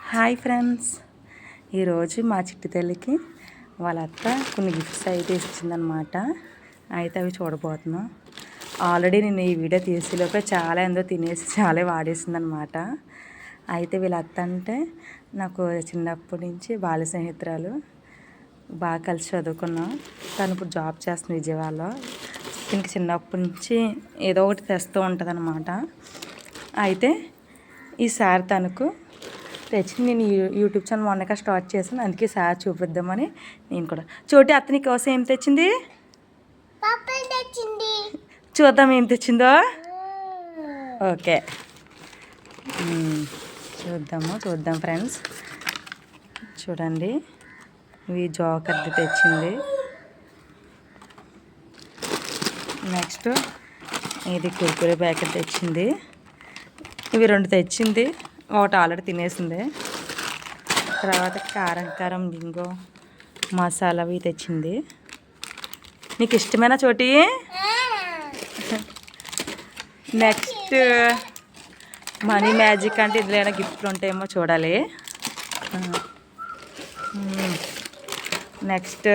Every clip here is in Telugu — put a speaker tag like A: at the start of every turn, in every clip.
A: హాయ్ ఫ్రెండ్స్, ఈరోజు మా చిట్టి తల్లికి వాళ్ళ అత్త కొన్ని గిఫ్ట్స్ అయితే ఇచ్చిందనమాట. అయితే అవి చూడబోతున్నాం. ఆల్రెడీ నేను ఈ వీడియో తీసేలోపే చాలా ఎంతో తినేసి చాలా వాడేసిందనమాట. అయితే వీళ్ళ అత్త అంటే నాకు చిన్నప్పటి నుంచి బాల్య స్నేహితురాలు, బాగా కలిసి చదువుకున్నాం. తను ఇప్పుడు జాబ్ చేస్తుంది విజయవాడలో. దీనికి చిన్నప్పటి నుంచి ఏదో ఒకటి తెస్తూ ఉంటుంది అనమాట. అయితే ఈసారి తనకు తెచ్చి నేను యూట్యూబ్ ఛానల్ మొన్నగా స్టార్ట్ చేశాను, అందుకే సార్ చూపిద్దామని నేను కూడా. చోటి అత్త నీ కోసం ఏం తెచ్చింది? చూద్దాం ఏం తెచ్చిందో. ఓకే, చూద్దాం ఫ్రెండ్స్. చూడండి, ఇవి జోకర్ది తెచ్చింది. నెక్స్ట్ ఇది కుర్కురే ప్యాకెట్ తెచ్చింది. ఇవి 2 తెచ్చింది, ఒకటి ఆల్రెడీ తినేసింది. తర్వాత కారం బింగో మసాలావి తెచ్చింది. నీకు ఇష్టమైన చోటి. నెక్స్ట్ మనీ మ్యాజిక్ అంటే ఇందులో ఏమైనా గిఫ్ట్లు ఉంటాయేమో చూడాలి. నెక్స్ట్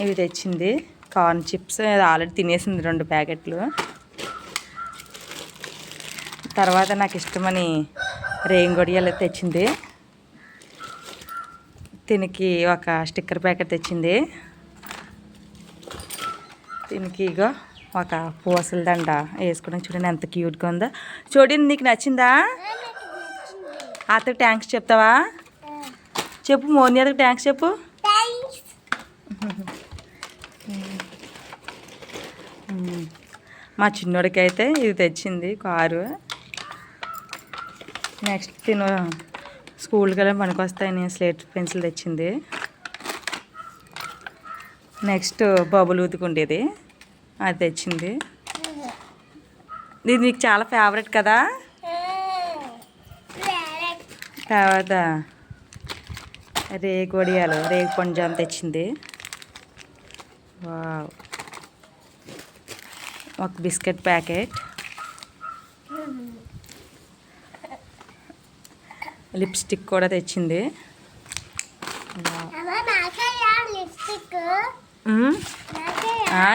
A: ఇవి తెచ్చింది, కార్న్ చిప్స్. ఆల్రెడీ తినేసింది 2 ప్యాకెట్లు. తర్వాత నాకు ఇష్టమని రేంగొడియాలు తెచ్చింది. దీనికి ఒక స్టిక్కర్ ప్యాకెట్ తెచ్చింది. దీనికి ఇగో ఒక పూసల దండ వేసుకోవడానికి. చూడండి ఎంత క్యూట్గా ఉందో. చూడండి, నీకు నచ్చిందా? అతనికి థ్యాంక్స్ చెప్తావా? చెప్పు, మోని అతనికి థ్యాంక్స్ చెప్పు. మా చిన్నోడికి అయితే ఇది తెచ్చింది, కారు. నెక్స్ట్ తిను స్కూల్కి వెళ్ళి పనికొస్తాయని స్లేట్ పెన్సిల్ తెచ్చింది. నెక్స్ట్ బబుల్ ఊతుకుండేది, అది తెచ్చింది. ఇది నీకు చాలా ఫేవరెట్ కదా. తర్వాత రేగు వడియాలు, రేగు పంజాం తెచ్చింది. వావ్, ఒక బిస్కెట్ ప్యాకెట్. లిప్స్టిక్ కూడా తెచ్చింది.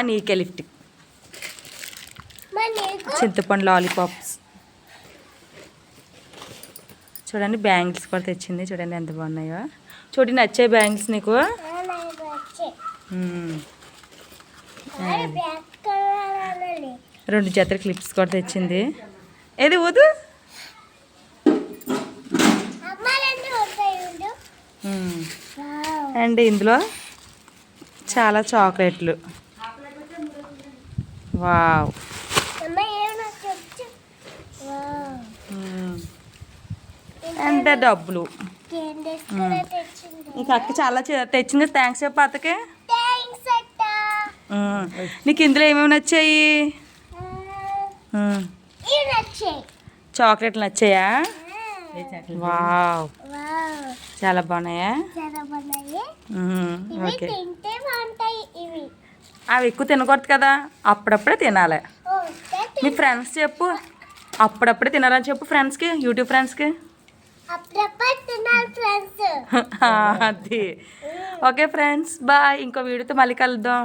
A: నీకే లిప్స్టిక్. చింతపండు లాలీపాప్స్. చూడండి, బ్యాంగిల్స్ కూడా తెచ్చింది. చూడండి ఎంత బాగున్నాయో. చూడండి, నచ్చాయి బ్యాంగిల్స్ నీకు? 2 జతల క్లిప్స్ కూడా తెచ్చింది. ఏది ఊదు. అండ్ ఇందులో చాలా చాక్లెట్లు. వావ్, అండ్ డబ్బులు. నీకు అక్క చాలా తెచ్చింది. థ్యాంక్స్ చెప్పు అత్తకి. నీకు ఇందులో ఏమేమి నచ్చాయి? చాక్లెట్లు నచ్చాయా? వావ్, చాలా బాగున్నాయా? ఓకే, అవి ఎక్కువ తినకూడదు కదా, అప్పుడప్పుడే తినాలి. మీ ఫ్రెండ్స్ చెప్పు, అప్పుడప్పుడే తినాలని చెప్పు ఫ్రెండ్స్కి, యూట్యూబ్ ఫ్రెండ్స్కి. అది ఓకే ఫ్రెండ్స్, బాయ్. ఇంకో వీడియోతో మళ్ళీ కలుద్దాం.